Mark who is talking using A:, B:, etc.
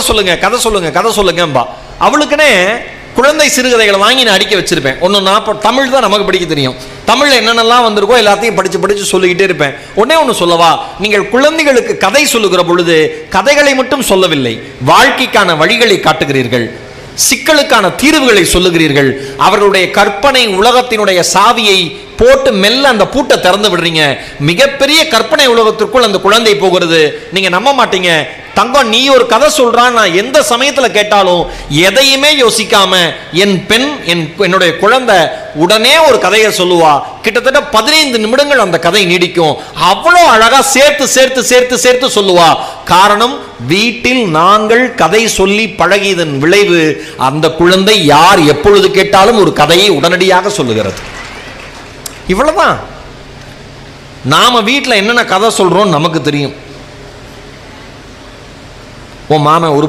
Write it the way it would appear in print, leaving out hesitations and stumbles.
A: சொல்லுங்க, கதை சொல்லுங்க, கதை சொல்லுங்கம்பா. அவளுக்குனே குழந்தை சிறுகதைகளை வாங்கி நான் அடிக்க வச்சிருப்பேன். தமிழ் தான் நமக்கு படிக்க தெரியும். தமிழ்ல என்னென்னலாம் வந்திருக்கோ எல்லாத்தையும் படிச்சு படிச்சு சொல்லிக்கிட்டே இருப்பேன். ஒண்ணு சொல்லவா, நீங்கள் குழந்தைகளுக்கு கதை சொல்லுகிற பொழுது கதைகளை மட்டும் சொல்லவில்லை, வாழ்க்கைக்கான வழிகளை காட்டுகிறீர்கள், சிக்கலுக்கான தீர்வுகளை சொல்லுகிறீர்கள். அவர்களுடைய கற்பனை உலகத்தினுடைய சாவியை போட்டு மெல்ல அந்த பூட்டை திறந்து விடுறீங்க. மிகப்பெரிய கற்பனை உலகத்திற்குள் அந்த குழந்தை போகிறது. நீங்க நம்ப மாட்டீங்க. தங்கம், நீ ஒரு கதை சொல்றான், நான் எந்த சமயத்துல கேட்டாலும் எதையுமே யோசிக்காம என் பெண், என்னுடைய குழந்தை உடனே ஒரு கதையை சொல்லுவா. கிட்டத்தட்ட 15 நிமிடங்கள் அந்த கதை நீடிக்கும். அவ்வளோ அழகா சேர்த்து சேர்த்து சேர்த்து சேர்த்து சொல்லுவா. காரணம், வீட்டில் நாங்கள் கதை சொல்லி பழகியதன் விளைவு. அந்த குழந்தை யார் எப்பொழுது கேட்டாலும் ஒரு கதையை உடனடியாக சொல்லுகிறது. இவ்வளவுதான். நாம வீட்டில் என்னென்ன கதை சொல்றோம் நமக்கு தெரியும். உன் மாமன் ஒரு